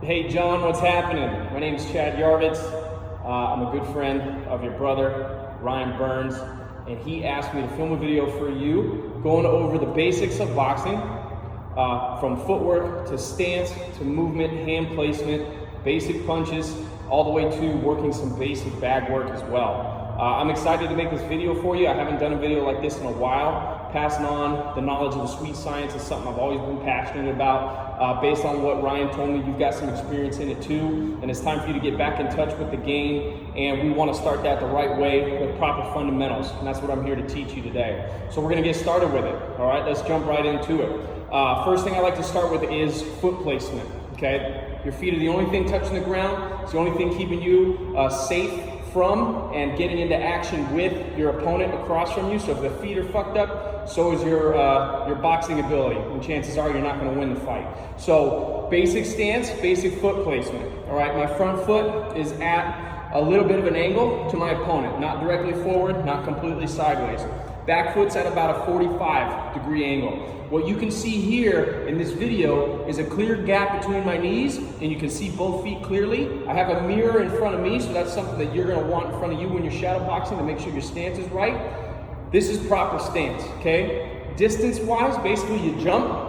Hey John, what's happening? My name is Chad Yarvitz. I'm a good friend of your brother, Ryan Burns, and he asked me to film a video for you going over the basics of boxing, from footwork to stance to movement, hand placement, basic punches, all the way to working some basic bag work as well. I'm excited to make this video for you. I haven't done a video like this in a while. Passing on the knowledge of the sweet science is something I've always been passionate about. Based on what Ryan told me, you've got some experience in it too, and it's time for you to get back in touch with the game, and we want to start that the right way with proper fundamentals, and that's what I'm here to teach you today. So we're going to get started with it. All right, let's jump right into it. First thing I like to start with is foot placement. Okay, your feet are the only thing touching the ground. It's the only thing keeping you safe from and getting into action with your opponent across from you. So if the feet are fucked up, so is your boxing ability, and chances are you're not going to win the fight. So basic stance, basic foot placement. All right, my front foot is at a little bit of an angle to my opponent, not directly forward, not completely sideways. Back foot's at about a 45-degree angle. What you can see here in this video is a clear gap between my knees, and you can see both feet clearly. I have a mirror in front of me, so that's something that you're gonna want in front of you when you're shadow boxing to make sure your stance is right. This is proper stance, okay? Distance-wise, basically you jump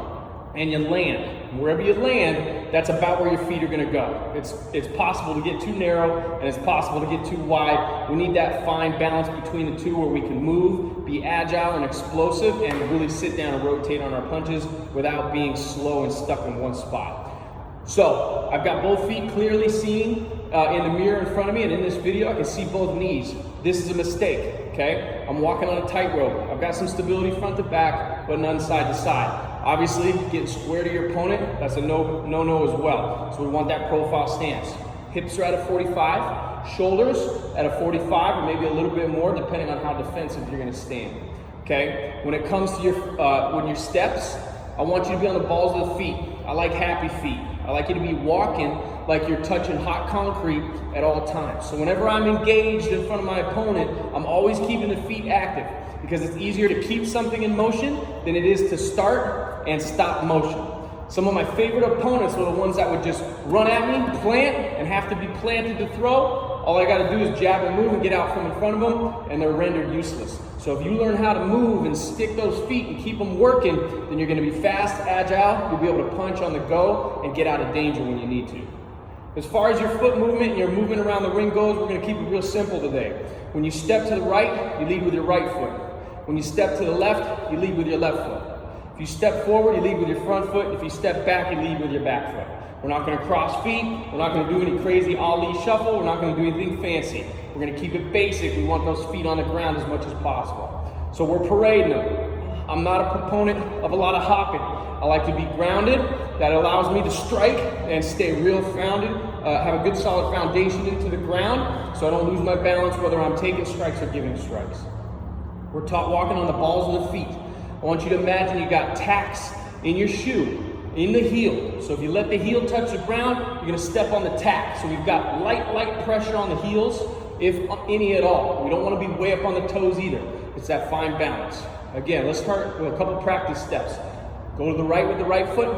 and you land. And wherever you land, that's about where your feet are gonna go. It's possible to get too narrow, and it's possible to get too wide. We need that fine balance between the two where we can move, be agile and explosive, and really sit down and rotate on our punches without being slow and stuck in one spot. So I've got both feet clearly seen in the mirror in front of me, and in this video I can see both knees. This is a mistake, okay? I'm walking on a tightrope. I've got some stability front to back, but none side to side. Obviously, getting square to your opponent, that's a no-no as well. So we want that profile stance. Hips are at a 45, shoulders at a 45, or maybe a little bit more, depending on how defensive you're gonna stand, okay? When it comes to your steps, I want you to be on the balls of the feet. I like happy feet. I like you to be walking like you're touching hot concrete at all times. So whenever I'm engaged in front of my opponent, I'm always keeping the feet active, because it's easier to keep something in motion than it is to start and stop motion. Some of my favorite opponents were the ones that would just run at me, plant, and have to be planted to throw. All I gotta do is jab and move and get out from in front of them, and they're rendered useless. So if you learn how to move and stick those feet and keep them working, then you're gonna be fast, agile, you'll be able to punch on the go and get out of danger when you need to. As far as your foot movement and your movement around the ring goes, we're gonna keep it real simple today. When you step to the right, you lead with your right foot. When you step to the left, you lead with your left foot. If you step forward, you lead with your front foot. If you step back, you lead with your back foot. We're not gonna cross feet. We're not gonna do any crazy Ali shuffle. We're not gonna do anything fancy. We're gonna keep it basic. We want those feet on the ground as much as possible. So we're parading them. I'm not a proponent of a lot of hopping. I like to be grounded. That allows me to strike and stay real grounded, have a good solid foundation into the ground so I don't lose my balance whether I'm taking strikes or giving strikes. We're taught walking on the balls of the feet. I want you to imagine you got tacks in your shoe, in the heel. So if you let the heel touch the ground, you're gonna step on the tack. So we've got light pressure on the heels, if any at all. We don't wanna be way up on the toes either. It's that fine balance. Again, let's start with a couple practice steps. Go to the right with the right foot,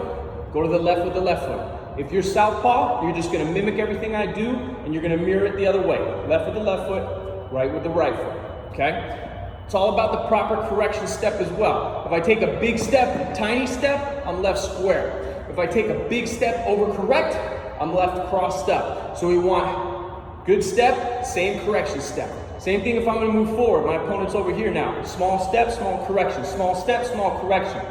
go to the left with the left foot. If you're southpaw, you're just gonna mimic everything I do, and you're gonna mirror it the other way. Left with the left foot, right with the right foot, okay? It's all about the proper correction step as well. If I take a big step, tiny step, I'm left square. If I take a big step over correct, I'm left crossed up. So we want good step, same correction step. Same thing if I'm gonna move forward. My opponent's over here now. Small step, small correction. Small step, small correction.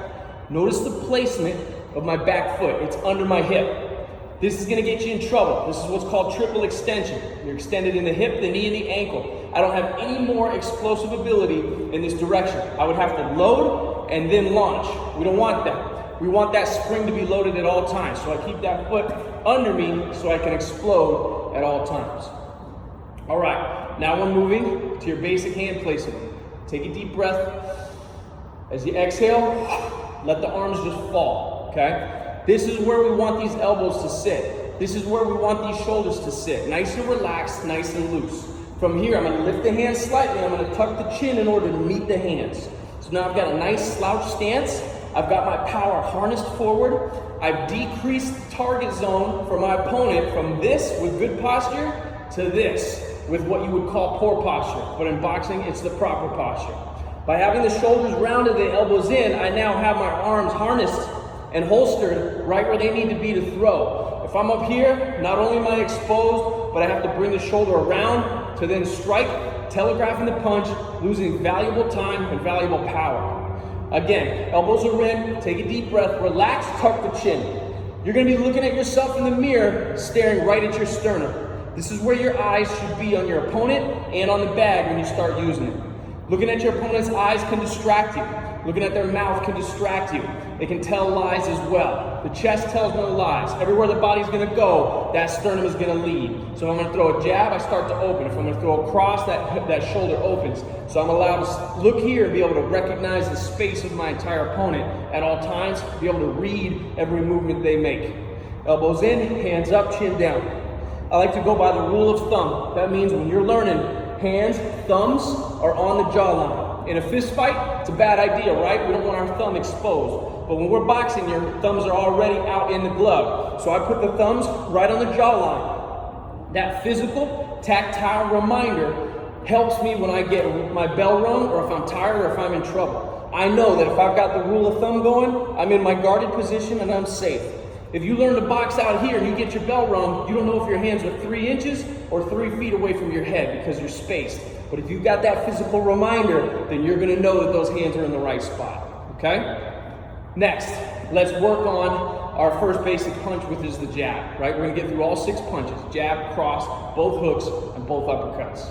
Notice the placement of my back foot. It's under my hip. This is gonna get you in trouble. This is what's called triple extension. You're extended in the hip, the knee, and the ankle. I don't have any more explosive ability in this direction. I would have to load and then launch. We don't want that. We want that spring to be loaded at all times. So I keep that foot under me so I can explode at all times. All right, now we're moving to your basic hand placement. Take a deep breath. As you exhale, let the arms just fall, okay? This is where we want these elbows to sit. This is where we want these shoulders to sit. Nice and relaxed, nice and loose. From here, I'm gonna lift the hands slightly. I'm gonna tuck the chin in order to meet the hands. So now I've got a nice slouch stance. I've got my power harnessed forward. I've decreased the target zone for my opponent from this with good posture to this with what you would call poor posture. But in boxing, it's the proper posture. By having the shoulders rounded, the elbows in, I now have my arms harnessed and holstered right where they need to be to throw. If I'm up here, not only am I exposed, but I have to bring the shoulder around to then strike, telegraphing the punch, losing valuable time and valuable power. Again, elbows are in, take a deep breath, relax, tuck the chin. You're gonna be looking at yourself in the mirror, staring right at your sternum. This is where your eyes should be on your opponent and on the bag when you start using it. Looking at your opponent's eyes can distract you. Looking at their mouth can distract you. It can tell lies as well. The chest tells no lies. Everywhere the body's gonna go, that sternum is gonna lead. So if I'm gonna throw a jab, I start to open. If I'm gonna throw a cross, that shoulder opens. So I'm allowed to look here and be able to recognize the space of my entire opponent at all times, be able to read every movement they make. Elbows in, hands up, chin down. I like to go by the rule of thumb. That means when you're learning, hands, thumbs are on the jawline. In a fist fight, it's a bad idea, right? We don't want our thumb exposed. But when we're boxing, your thumbs are already out in the glove. So I put the thumbs right on the jawline. That physical, tactile reminder helps me when I get my bell rung or if I'm tired or if I'm in trouble. I know that if I've got the rule of thumb going, I'm in my guarded position and I'm safe. If you learn to box out here and you get your bell rung, you don't know if your hands are 3 inches or 3 feet away from your head because you're spaced. But if you've got that physical reminder, then you're gonna know that those hands are in the right spot, okay? Next, let's work on our first basic punch, which is the jab, right? We're gonna get through all 6 punches, jab, cross, both hooks, and both uppercuts.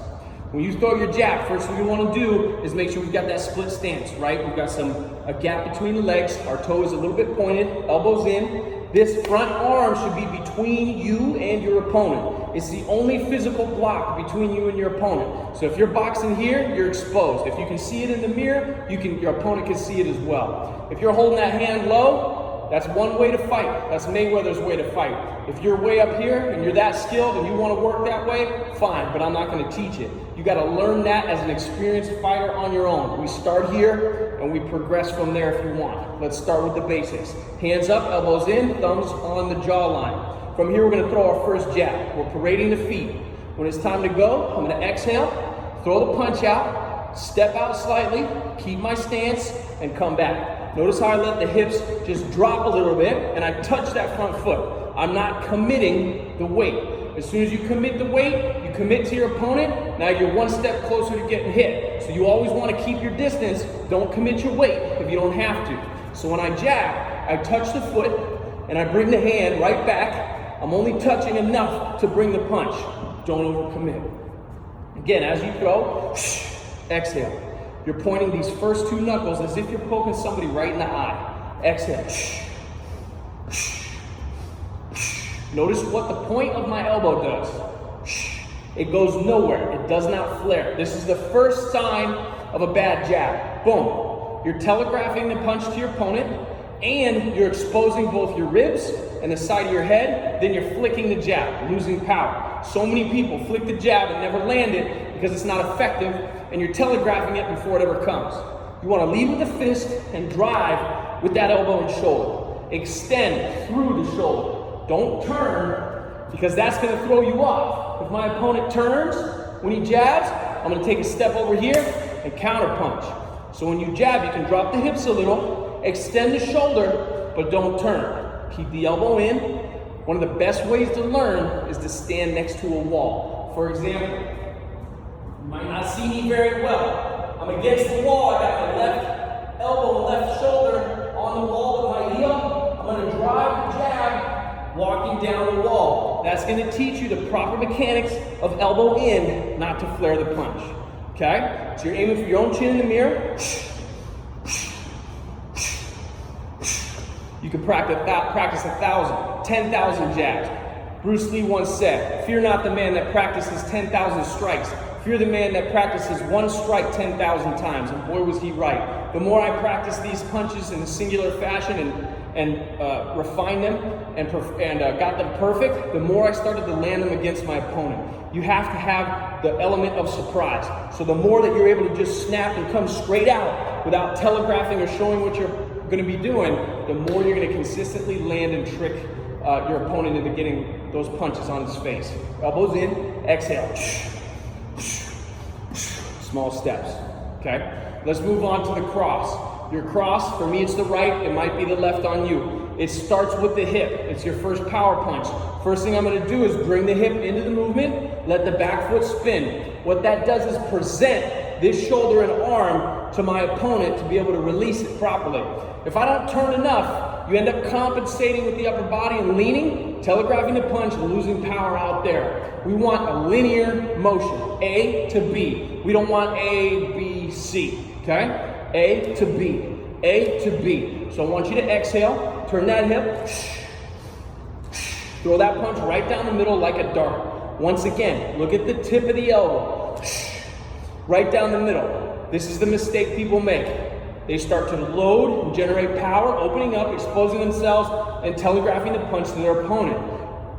When you throw your jab, first thing you wanna do is make sure we've got that split stance, right? We've got a gap between the legs, our toe is a little bit pointed, elbows in. This front arm should be between you and your opponent. It's the only physical block between you and your opponent. So if you're boxing here, you're exposed. If you can see it in the mirror, your opponent can see it as well. If you're holding that hand low, that's one way to fight. That's Mayweather's way to fight. If you're way up here and you're that skilled and you want to work that way, fine, but I'm not going to teach it. You got to learn that as an experienced fighter on your own. We start here and we progress from there if you want. Let's start with the basics. Hands up, elbows in, thumbs on the jawline. From here, we're going to throw our first jab. We're parading the feet. When it's time to go, I'm going to exhale, throw the punch out, step out slightly, keep my stance, and come back. Notice how I let the hips just drop a little bit and I touch that front foot. I'm not committing the weight. As soon as you commit the weight, you commit to your opponent, now you're one step closer to getting hit. So you always want to keep your distance. Don't commit your weight if you don't have to. So when I jab, I touch the foot and I bring the hand right back. I'm only touching enough to bring the punch. Don't overcommit. Again, as you throw, exhale. You're pointing these first 2 knuckles as if you're poking somebody right in the eye. Exhale. Notice what the point of my elbow does. It goes nowhere. It does not flare. This is the first sign of a bad jab. Boom. You're telegraphing the punch to your opponent and you're exposing both your ribs and the side of your head. Then you're flicking the jab, losing power. So many people flick the jab and never land it because it's not effective and you're telegraphing it before it ever comes. You want to lead with the fist and drive with that elbow and shoulder. Extend through the shoulder. Don't turn because that's going to throw you off. If my opponent turns when he jabs, I'm going to take a step over here and counter punch. So when you jab, you can drop the hips a little, extend the shoulder, but don't turn. Keep the elbow in. One of the best ways to learn is to stand next to a wall. For example, you might not see me very well. I'm against the wall. I got my left elbow and left shoulder on the wall with my heel. I'm going to drive the jab, walking down the wall. That's going to teach you the proper mechanics of elbow in, not to flare the punch. Okay? So you're aiming for your own chin in the mirror. You can practice 1,000, 10,000 jabs. Bruce Lee once said, "Fear not the man that practices 10,000 strikes. Fear the man that practices one strike 10,000 times." And boy, was he right. The more I practiced these punches in a singular fashion and refined them and got them perfect, the more I started to land them against my opponent. You have to have the element of surprise. So the more that you're able to just snap and come straight out without telegraphing or showing what your gonna be doing, the more you're gonna consistently land and trick your opponent into getting those punches on his face. Elbows in, exhale. Small steps, okay? Let's move on to the cross. Your cross, for me it's the right, it might be the left on you. It starts with the hip. It's your first power punch. First thing I'm gonna do is bring the hip into the movement, let the back foot spin. What that does is present this shoulder and arm to my opponent to be able to release it properly. If I don't turn enough, you end up compensating with the upper body and leaning, telegraphing the punch, and losing power out there. We want a linear motion, A to B. We don't want A, B, C, okay? A to B, A to B. So I want you to exhale, turn that hip, throw that punch right down the middle like a dart. Once again, look at the tip of the elbow, right down the middle. This is the mistake people make. They start to load and generate power, opening up, exposing themselves, and telegraphing the punch to their opponent.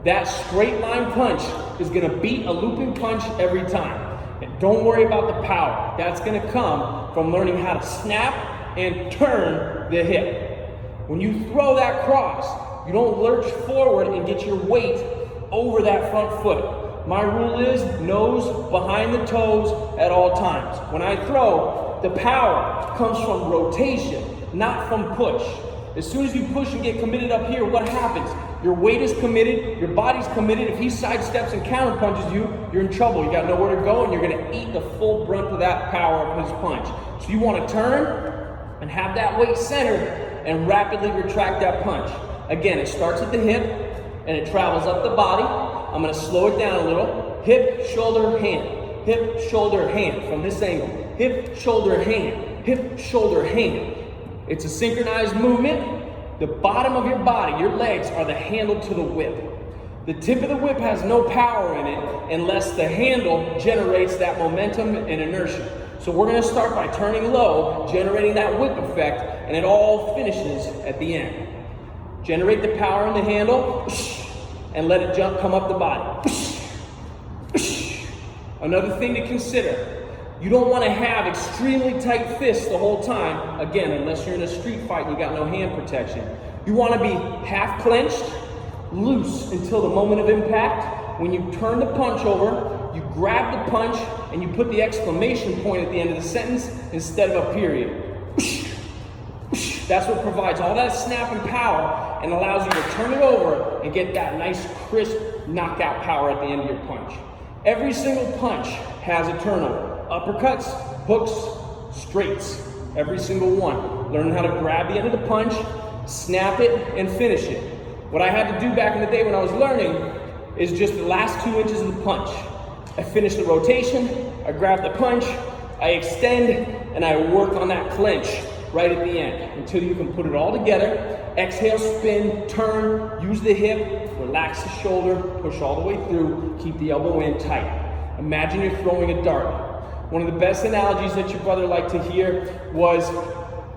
That straight line punch is gonna beat a looping punch every time. And don't worry about the power. That's gonna come from learning how to snap and turn the hip. When you throw that cross, you don't lurch forward and get your weight over that front foot. My rule is nose behind the toes at all times. When I throw, the power comes from rotation, not from push. As soon as you push and get committed up here, what happens? Your weight is committed, your body's committed. If he sidesteps and counter punches you, you're in trouble. You got nowhere to go and you're gonna eat the full brunt of that power of his punch. So you wanna turn and have that weight centered and rapidly retract that punch. Again, it starts at the hip and it travels up the body. I'm gonna slow it down a little. Hip, shoulder, hand. Hip, shoulder, hand from this angle. Hip, shoulder, hand. Hip, shoulder, hand. It's a synchronized movement. The bottom of your body, your legs, are the handle to the whip. The tip of the whip has no power in it unless the handle generates that momentum and inertia. So we're gonna start by turning low, generating that whip effect, and it all finishes at the end. Generate the power in the handle, and let it come up the body. Another thing to consider, you don't want to have extremely tight fists the whole time, again, unless you're in a street fight and you got no hand protection. You want to be half clenched, loose until the moment of impact. When you turn the punch over, you grab the punch and you put the exclamation point at the end of the sentence instead of a period. That's what provides all that snap and power and allows you to turn it over and get that nice crisp knockout power at the end of your punch. Every single punch has a turnover. Uppercuts, hooks, straights, every single one. Learn how to grab the end of the punch, snap it, and finish it. What I had to do back in the day when I was learning is just the last 2 inches of the punch. I finish the rotation, I grab the punch, I extend, and I work on that clench right at the end until you can put it all together. Exhale, spin, turn, use the hip, relax the shoulder, push all the way through, keep the elbow in tight. Imagine you're throwing a dart. One of the best analogies that your brother liked to hear was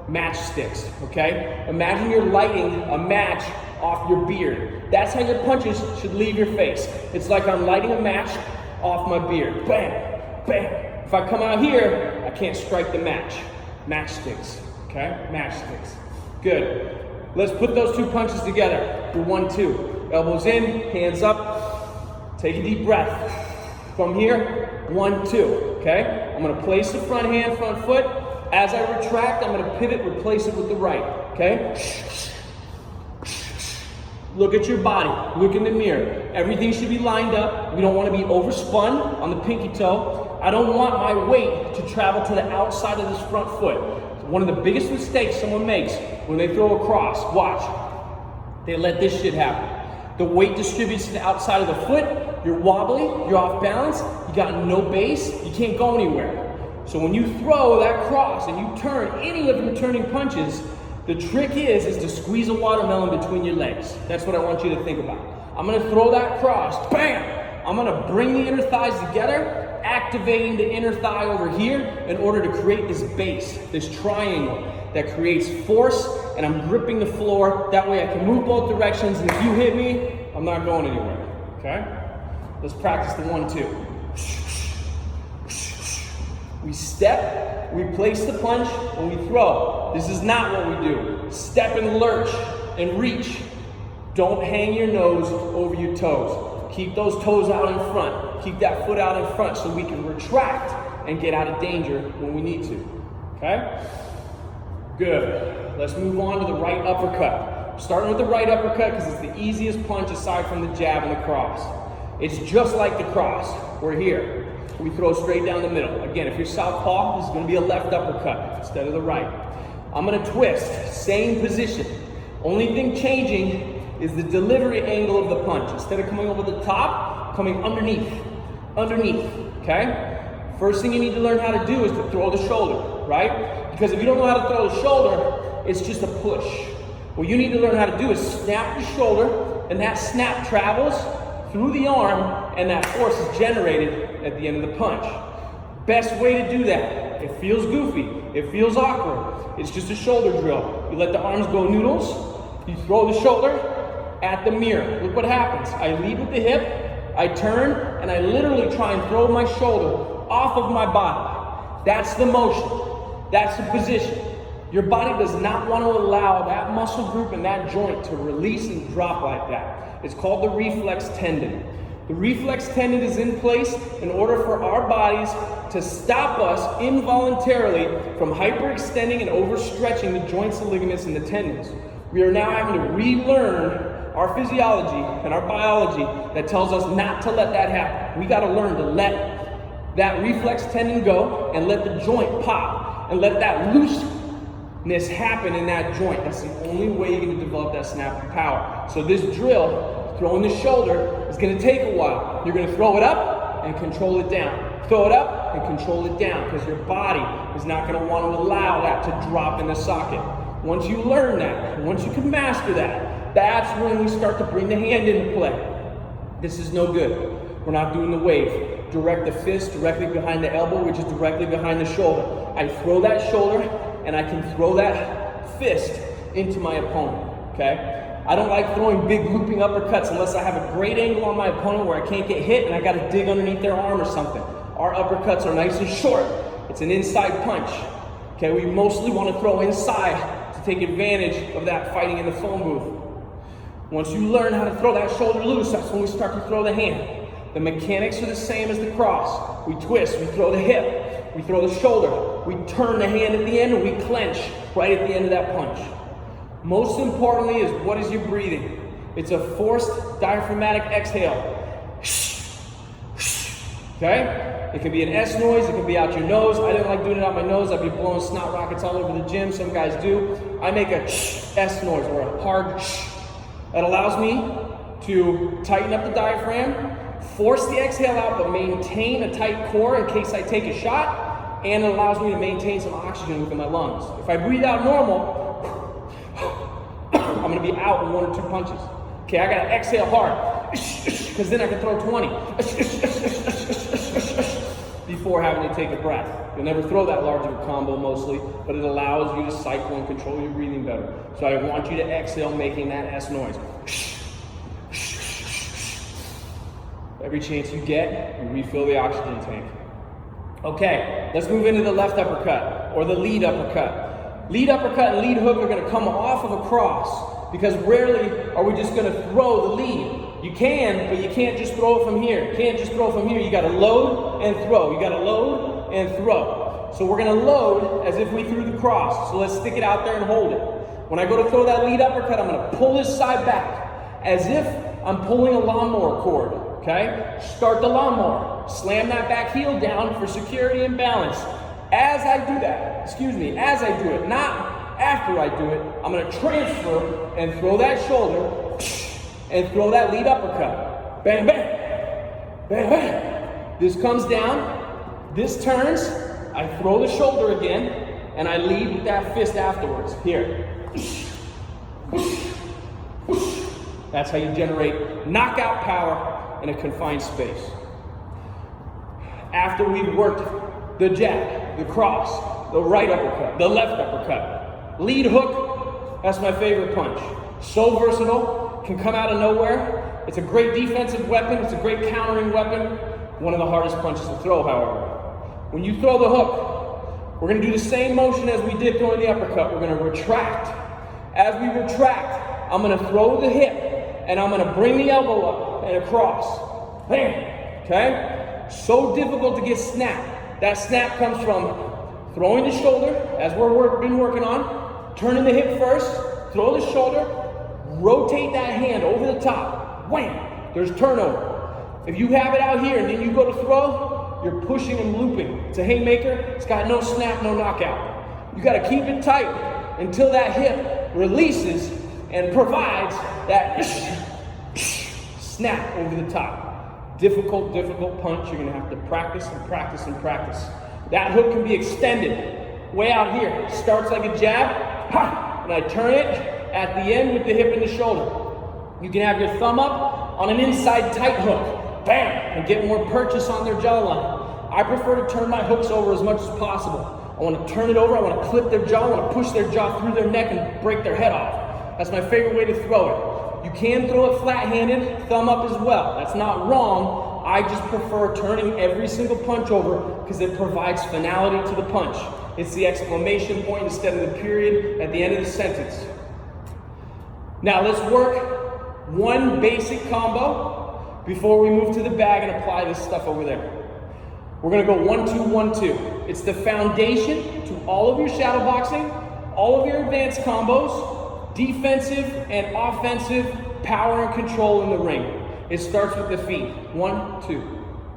matchsticks, okay? Imagine you're lighting a match off your beard. That's how your punches should leave your face. It's like I'm lighting a match off my beard. Bam, bam. If I come out here, I can't strike the match. Matchsticks, okay? Matchsticks. Good. Let's put those two punches together. Do 1, 2. Elbows in, hands up. Take a deep breath. From here, 1, 2, okay? I'm gonna place the front hand, front foot. As I retract, I'm gonna pivot, replace it with the right, okay? Look at your body, look in the mirror. Everything should be lined up. We don't wanna be overspun on the pinky toe. I don't want my weight to travel to the outside of this front foot. One of the biggest mistakes someone makes when they throw a cross, watch, they let this shit happen. The weight distributes to the outside of the foot, you're wobbly, you're off balance, you got no base, you can't go anywhere. So when you throw that cross and you turn any of your turning punches, the trick is to squeeze a watermelon between your legs. That's what I want you to think about. I'm gonna throw that cross, bam! I'm gonna bring the inner thighs together, activating the inner thigh over here in order to create this base, this triangle that creates force, and I'm gripping the floor. That way I can move both directions, and if you hit me, I'm not going anywhere, okay? Let's practice the 1, 2. We step, we place the punch, and we throw. This is not what we do. Step and lurch and reach. Don't hang your nose over your toes. Keep those toes out in front. Keep that foot out in front so we can retract and get out of danger when we need to. Okay? Good. Let's move on to the right uppercut. Starting with the right uppercut because it's the easiest punch aside from the jab and the cross. It's just like the cross. We're here. We throw straight down the middle. Again, if you're southpaw, this is going to be a left uppercut instead of the right. I'm going to twist, same position. Only thing changing is the delivery angle of the punch. Instead of coming over the top, coming underneath, okay? First thing you need to learn how to do is to throw the shoulder, right? Because if you don't know how to throw the shoulder, it's just a push. What you need to learn how to do is snap the shoulder, and that snap travels through the arm, and that force is generated at the end of the punch. Best way to do that. It feels goofy, it feels awkward. It's just a shoulder drill. You let the arms go noodles, you throw the shoulder at the mirror. Look what happens. I lead with the hip, I turn, and I literally try and throw my shoulder off of my body. That's the motion, that's the position. Your body does not want to allow that muscle group and that joint to release and drop like that. It's called the reflex tendon. The reflex tendon is in place in order for our bodies to stop us involuntarily from hyperextending and overstretching the joints, the ligaments, and the tendons. We are now having to relearn our physiology and our biology that tells us not to let that happen. We got to learn to let that reflex tendon go and let the joint pop and let that looseness happen in that joint. That's the only way you're going to develop that snap of power. So this drill, throwing the shoulder, is going to take a while. You're going to throw it up and control it down. Throw it up and control it down because your body is not going to want to allow that to drop in the socket. Once you learn that, once you can master that, that's when we start to bring the hand into play. This is no good. We're not doing the wave. Direct the fist directly behind the elbow, which is directly behind the shoulder. I throw that shoulder, and I can throw that fist into my opponent, okay? I don't like throwing big looping uppercuts unless I have a great angle on my opponent where I can't get hit and I gotta dig underneath their arm or something. Our uppercuts are nice and short. It's an inside punch, okay? We mostly wanna throw inside to take advantage of that fighting in the phone booth. Once you learn how to throw that shoulder loose, that's when we start to throw the hand. The mechanics are the same as the cross. We twist, we throw the hip, we throw the shoulder, we turn the hand at the end, and we clench right at the end of that punch. Most importantly is, what is your breathing? It's a forced diaphragmatic exhale. Okay? It can be an S noise, it can be out your nose. I didn't like doing it out my nose. I'd be blowing snot rockets all over the gym. Some guys do. I make a S noise, or a hard sh. That allows me to tighten up the diaphragm, force the exhale out, but maintain a tight core in case I take a shot, and it allows me to maintain some oxygen within my lungs. If I breathe out normal, I'm gonna be out in 1 or 2 punches. Okay, I gotta exhale hard, because then I can throw 20 before having to take a breath. You'll never throw that large of a combo mostly, but it allows you to cycle and control your breathing better. So I want you to exhale, making that S noise. Every chance you get, you refill the oxygen tank. Okay, let's move into the left uppercut, or the lead uppercut. Lead uppercut and lead hook are gonna come off of a cross, because rarely are we just gonna throw the lead. You can, but you can't just throw it from here. You can't just throw it from here. You gotta load and throw. You gotta load and throw. So we're gonna load as if we threw the cross. So let's stick it out there and hold it. When I go to throw that lead uppercut, I'm gonna pull this side back, as if I'm pulling a lawnmower cord. Okay? Start the lawnmower. Slam that back heel down for security and balance. As I do that, as I do it, not after I do it, I'm gonna transfer and throw that shoulder and throw that lead uppercut. Bang, bang, bang, bang. This comes down, this turns, I throw the shoulder again, and I lead with that fist afterwards. Here. That's how you generate knockout power in a confined space. After we've worked the jab, the cross, the right uppercut, the left uppercut, lead hook, that's my favorite punch. So versatile, can come out of nowhere. It's a great defensive weapon, it's a great countering weapon. One of the hardest punches to throw, however. When you throw the hook, we're gonna do the same motion as we did throwing the uppercut. We're gonna retract. As we retract, I'm gonna throw the hip and I'm gonna bring the elbow up and across. Bam, okay? So difficult to get snap. That snap comes from throwing the shoulder, as been working on, turning the hip first, throw the shoulder, rotate that hand over the top. Wham! There's turnover. If you have it out here and then you go to throw, you're pushing and looping. It's a haymaker, it's got no snap, no knockout. You gotta keep it tight until that hip releases and provides that snap over the top. Difficult punch. You're gonna have to practice and practice and practice. That hook can be extended way out here. It starts like a jab, and I turn it at the end with the hip and the shoulder. You can have your thumb up on an inside tight hook, bam, and get more purchase on their jawline. I prefer to turn my hooks over as much as possible. I want to turn it over, I want to clip their jaw, I want to push their jaw through their neck and break their head off. That's my favorite way to throw it. You can throw it flat-handed, thumb up as well. That's not wrong. I just prefer turning every single punch over because it provides finality to the punch. It's the exclamation point instead of the period at the end of the sentence. Now let's work one basic combo before we move to the bag and apply this stuff over there. We're gonna go 1-2, 1-2. It's the foundation to all of your shadow boxing, all of your advanced combos, defensive and offensive power and control in the ring. It starts with the feet. 1, 2,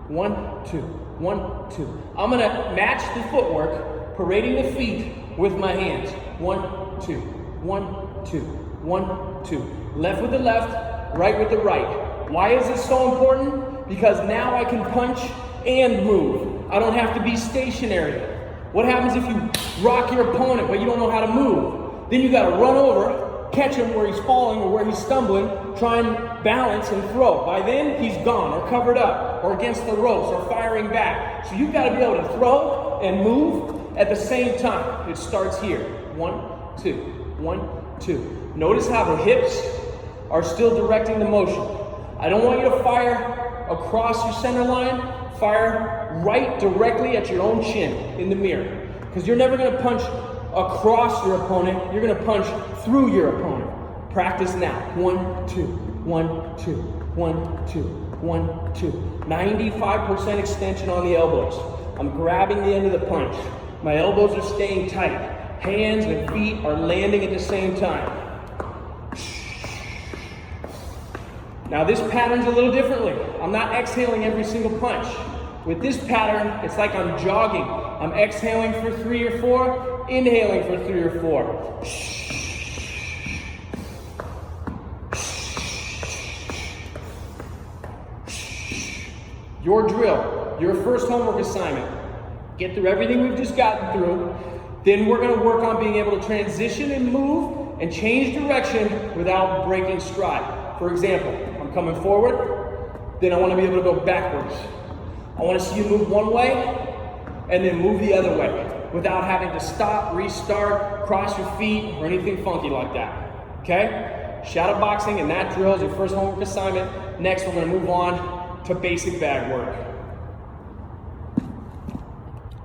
1, 2, 1, 2. I'm gonna match the footwork, parading the feet with my hands. 1, 2, 1, 2, 1, 2. Left with the left, right with the right. Why is this so important? Because now I can punch and move. I don't have to be stationary. What happens if you rock your opponent but you don't know how to move? Then you gotta run over, catch him where he's falling or where he's stumbling, try and balance and throw. By then, he's gone or covered up or against the ropes or firing back. So you've got to be able to throw and move at the same time. It starts here. 1, 2, 1, 2. Notice how the hips are still directing the motion. I don't want you to fire across your center line. Fire right directly at your own chin in the mirror. Because you're never going to punch across your opponent. You're going to punch through your opponent. Practice now. 1, 2, 1, 2, 1, 2, 1, 2. 95% extension on the elbows. I'm grabbing the end of the punch. My elbows are staying tight. Hands and feet are landing at the same time. Now this pattern's a little differently. I'm not exhaling every single punch. With this pattern, it's like I'm jogging. I'm exhaling for 3 or 4, inhaling for 3 or 4. Your drill, your first homework assignment. Get through everything we've just gotten through. Then we're gonna work on being able to transition and move and change direction without breaking stride. For example, I'm coming forward, then I wanna be able to go backwards. I wanna see you move one way and then move the other way without having to stop, restart, cross your feet, or anything funky like that, okay? Shadow boxing and that drill is your first homework assignment. Next, we're gonna move on to basic bag work.